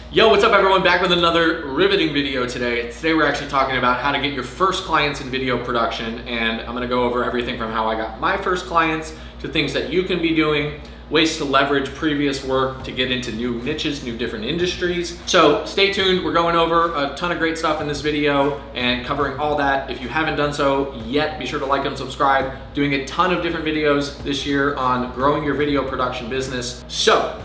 Yo, what's up everyone? Back with another riveting video today. Today we're actually talking about how to get your first clients in video production, and I'm gonna go over everything from how I got my first clients to things that you can be doing, ways to leverage previous work to get into new niches, new different industries. So stay tuned, we're going over a ton of great stuff in this video and covering all that. If you haven't done so yet, be sure to like and subscribe. Doing a ton of different videos this year on growing your video production business. So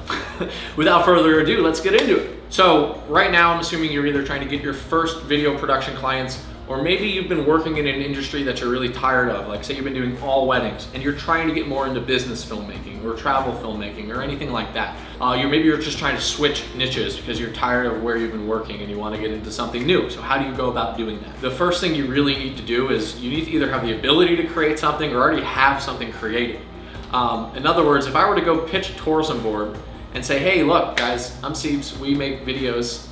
without further ado, let's get into it. So right now, I'm assuming you're either trying to get your first video production clients, or maybe you've been working in an industry that you're really tired of. Like say you've been doing all weddings and you're trying to get more into business filmmaking or travel filmmaking or anything like that. Maybe you're just trying to switch niches because you're tired of where you've been working and you want to get into something new. So how do you go about doing that? The first thing you really need to do is you need to either have the ability to create something or already have something created. In other words, if I were to go pitch a tourism board and say, hey, look guys, I'm Siebes, we make videos,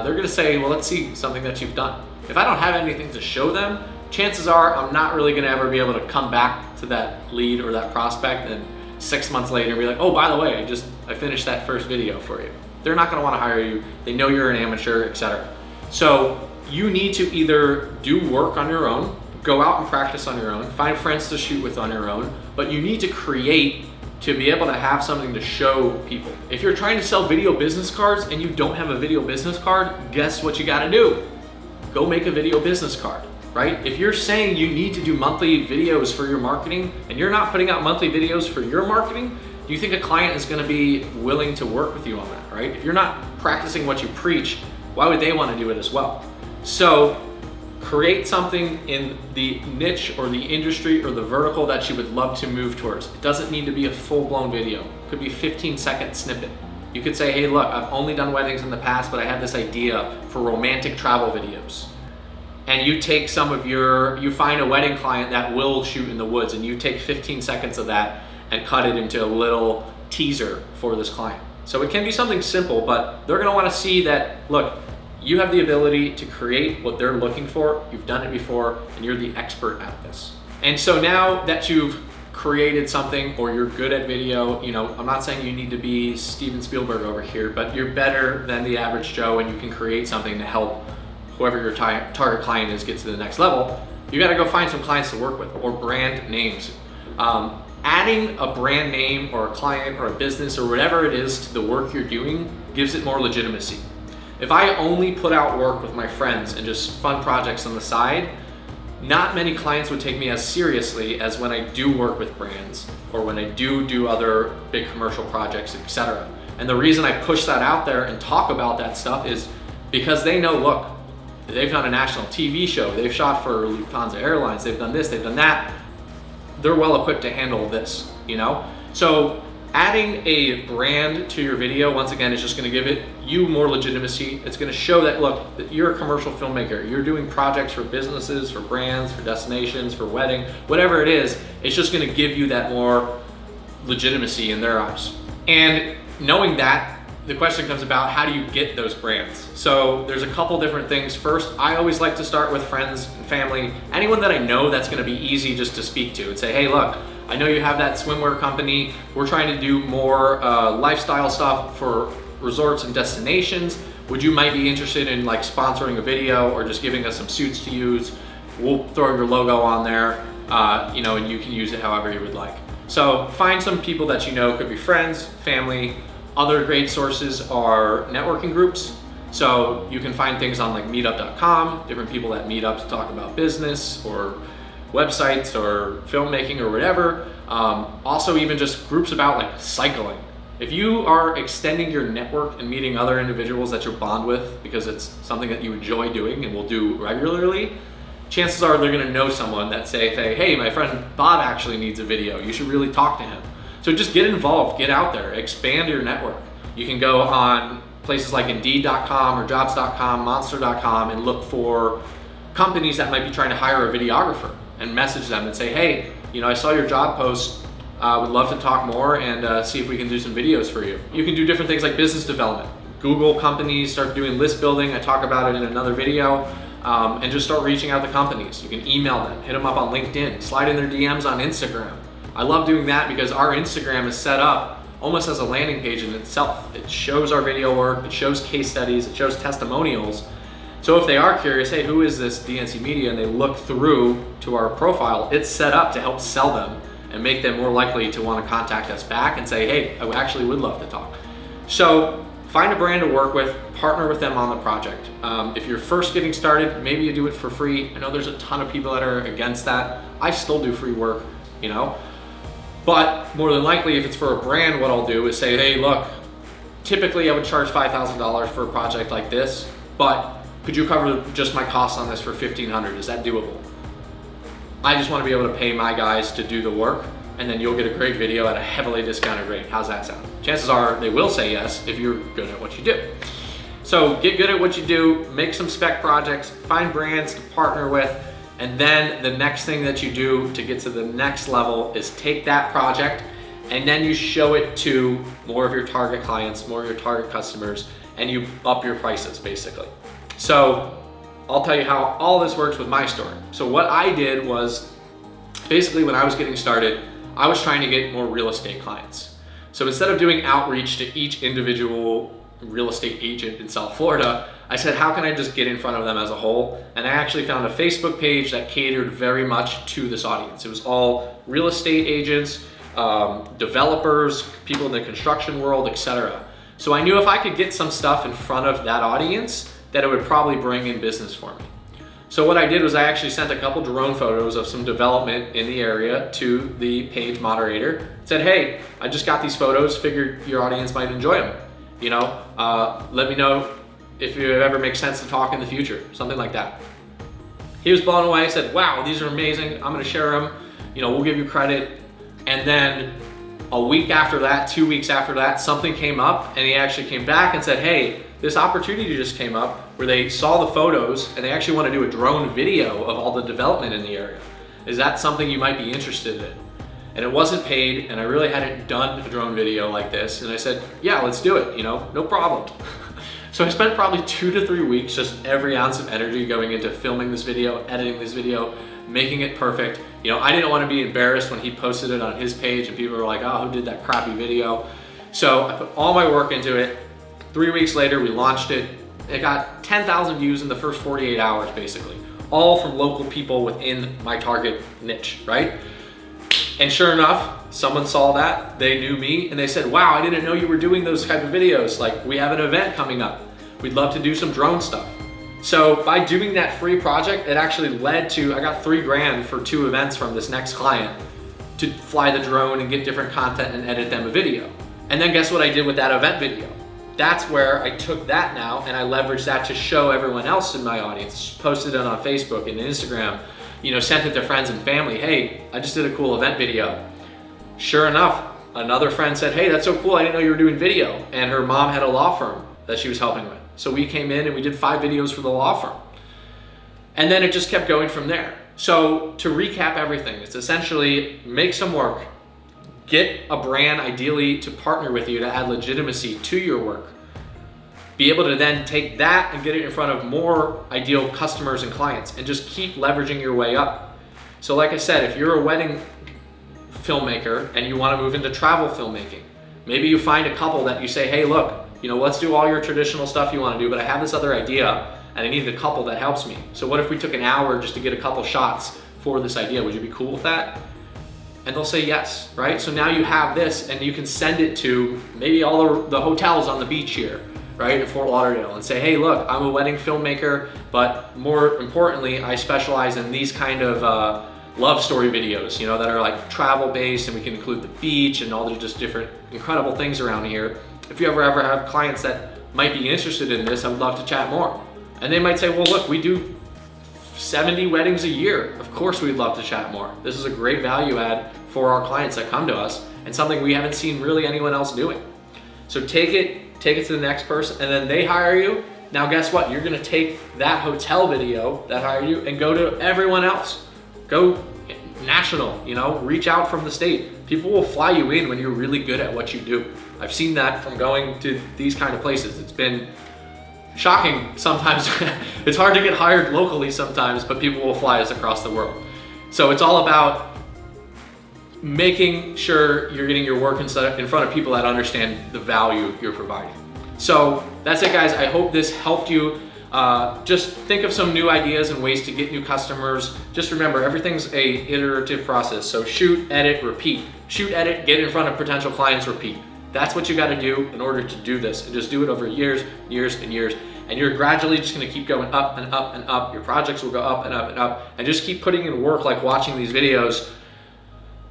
they're gonna say, well, let's see something that you've done. If I don't have anything to show them, chances are I'm not really gonna ever be able to come back to that lead or that prospect and 6 months later be like, oh, by the way, I finished that first video for you. They're not gonna wanna hire you. They know you're an amateur, etc. So you need to either do work on your own, go out and practice on your own, find friends to shoot with on your own, but you need to create to be able to have something to show people. If you're trying to sell video business cards and you don't have a video business card, guess what you gotta do? Go make a video business card, right? If you're saying you need to do monthly videos for your marketing and you're not putting out monthly videos for your marketing, do you think a client is gonna be willing to work with you on that, right? If you're not practicing what you preach, why would they wanna do it as well? So create something in the niche or the industry or the vertical that you would love to move towards. It doesn't need to be a full-blown video. It could be a 15-second snippet. You could say, hey, look, I've only done weddings in the past, but I have this idea for romantic travel videos. And you take you find a wedding client that will shoot in the woods, and you take 15 seconds of that and cut it into a little teaser for this client. So it can be something simple, but they're gonna wanna see that, look, you have the ability to create what they're looking for, you've done it before, and you're the expert at this. And so now that you've created something or you're good at video, I'm not saying you need to be Steven Spielberg over here, but you're better than the average Joe and you can create something to help whoever your target client is get to the next level. You gotta go find some clients to work with or brand names. Adding a brand name or a client or a business or whatever it is to the work you're doing gives it more legitimacy. If I only put out work with my friends and just fun projects on the side, not many clients would take me as seriously as when I do work with brands or when I do other big commercial projects, etc. And the reason I push that out there and talk about that stuff is because they know, look, they've done a national TV show, they've shot for Lufthansa Airlines, they've done this, they've done that. They're well equipped to handle this, So adding a brand to your video, once again, is just gonna give you more legitimacy. It's gonna show that, look, that you're a commercial filmmaker. You're doing projects for businesses, for brands, for destinations, for wedding, whatever it is, it's just gonna give you that more legitimacy in their eyes. And knowing that, the question comes about, how do you get those brands? So there's a couple different things. First, I always like to start with friends and family, anyone that I know that's gonna be easy just to speak to and say, hey, look, I know you have that swimwear company. We're trying to do more lifestyle stuff for resorts and destinations. Would you might be interested in like sponsoring a video or just giving us some suits to use? We'll throw your logo on there, and you can use it however you would like. So find some people that you know, could be friends, family. Other great sources are networking groups. So you can find things on like meetup.com, different people that meet up to talk about business or websites or filmmaking or whatever. Also even just groups about like cycling. If you are extending your network and meeting other individuals that you bond with because it's something that you enjoy doing and will do regularly, chances are they're gonna know someone that say, hey, my friend Bob actually needs a video. You should really talk to him. So just get involved, get out there, expand your network. You can go on places like Indeed.com or Jobs.com, Monster.com and look for companies that might be trying to hire a videographer and message them and say, hey, I saw your job post, would love to talk more and see if we can do some videos for you. You can do different things like business development. Google companies, start doing list building. I talk about it in another video. And just start reaching out to companies. You can email them, hit them up on LinkedIn, slide in their DMs on Instagram. I love doing that because our Instagram is set up almost as a landing page in itself. It shows our video work, it shows case studies, it shows testimonials. So if they are curious, hey, who is this DNC Media, and they look through to our profile, it's set up to help sell them and make them more likely to want to contact us back and say, hey, I actually would love to talk. So find a brand to work with, partner with them on the project. If you're first getting started, maybe you do it for free. I know there's a ton of people that are against that. I still do free work, you know? But more than likely, if it's for a brand, what I'll do is say, hey, look, typically I would charge $5,000 for a project like this, but could you cover just my costs on this for $1,500? Is that doable? I just want to be able to pay my guys to do the work, and then you'll get a great video at a heavily discounted rate. How's that sound? Chances are they will say yes if you're good at what you do. So get good at what you do, make some spec projects, find brands to partner with, and then the next thing that you do to get to the next level is take that project and then you show it to more of your target clients, more of your target customers, and you up your prices basically. So I'll tell you how all this works with my story. So what I did was, basically when I was getting started, I was trying to get more real estate clients. So instead of doing outreach to each individual real estate agent in South Florida, I said, how can I just get in front of them as a whole? And I actually found a Facebook page that catered very much to this audience. It was all real estate agents, developers, people in the construction world, etc. So I knew if I could get some stuff in front of that audience, that it would probably bring in business for me. So what I did was I actually sent a couple drone photos of some development in the area to the page moderator. Said, hey, I just got these photos, figured your audience might enjoy them. You know, let me know if it ever makes sense to talk in the future, something like that. He was blown away, said, wow, these are amazing, I'm gonna share them, you know, we'll give you credit. And then a week after that, 2 weeks after that, something came up and he actually came back and said, hey, this opportunity just came up where they saw the photos and they actually want to do a drone video of all the development in the area. Is that something you might be interested in? And it wasn't paid, and I really hadn't done a drone video like this. And I said, yeah, let's do it, you know, no problem. So I spent probably 2 to 3 weeks, just every ounce of energy going into filming this video, editing this video, making it perfect. You know, I didn't want to be embarrassed when he posted it on his page and people were like, oh, who did that crappy video? So I put all my work into it. 3 weeks later, we launched it. It got 10,000 views in the first 48 hours, basically. All from local people within my target niche, right? And sure enough, someone saw that, they knew me, and they said, wow, I didn't know you were doing those type of videos. Like, we have an event coming up. We'd love to do some drone stuff. So by doing that free project, it actually led to, I got $3,000 for 2 events from this next client to fly the drone and get different content and edit them a video. And then guess what I did with that event video? That's where I took that now and I leveraged that to show everyone else in my audience, posted it on Facebook and Instagram, you know, sent it to friends and family. Hey, I just did a cool event video. Sure enough, another friend said, hey, that's so cool, I didn't know you were doing video. And her mom had a law firm that she was helping with. So we came in and we did 5 videos for the law firm. And then it just kept going from there. So to recap everything, it's essentially make some work, get a brand ideally to partner with you to add legitimacy to your work. Be able to then take that and get it in front of more ideal customers and clients and just keep leveraging your way up. So like I said, if you're a wedding filmmaker and you want to move into travel filmmaking, maybe you find a couple that you say, hey, look, you know, let's do all your traditional stuff you want to do, but I have this other idea and I need a couple that helps me. So what if we took an hour just to get a couple shots for this idea? Would you be cool with that? And they'll say yes, right? So now you have this and you can send it to maybe all the hotels on the beach here, right, in Fort Lauderdale, and say, hey, look, I'm a wedding filmmaker, but more importantly, I specialize in these kind of love story videos, you know, that are like travel based, and we can include the beach and all the just different incredible things around here. If you ever have clients that might be interested in this, I would love to chat more. And they might say, well, look, we do 70 weddings a year. Of course we'd love to chat more. This is a great value add for our clients that come to us and something we haven't seen really anyone else doing. So take it to the next person, and then they hire you. Now guess what? You're gonna take that hotel video that hired you and go to everyone else. Go national, you know, reach out from the state. People will fly you in when you're really good at what you do. I've seen that from going to these kind of places. It's been shocking sometimes. It's hard to get hired locally sometimes, but people will fly us across the world. So it's all about making sure you're getting your work in front of people that understand the value you're providing. So that's it, guys. I hope this helped you. Just think of some new ideas and ways to get new customers. Just remember, everything's a iterative process. So shoot, edit, repeat. Shoot, edit, get in front of potential clients, repeat. That's what you got to do in order to do this, and just do it over years, years, and years. And you're gradually just going to keep going up and up and up. Your projects will go up and up and up, and just keep putting in work like watching these videos,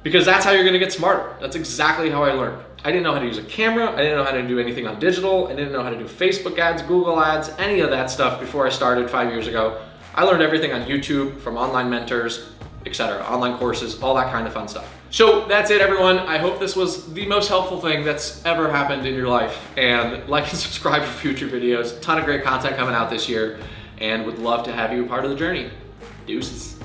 because that's how you're going to get smarter. That's exactly how I learned. I didn't know how to use a camera. I didn't know how to do anything on digital. I didn't know how to do Facebook ads, Google ads, any of that stuff before I started 5 years ago. I learned everything on YouTube from online mentors, etc., online courses, all that kind of fun stuff. So that's it, everyone. I hope this was the most helpful thing that's ever happened in your life. And like and subscribe for future videos. A ton of great content coming out this year, and would love to have you a part of the journey. Deuces.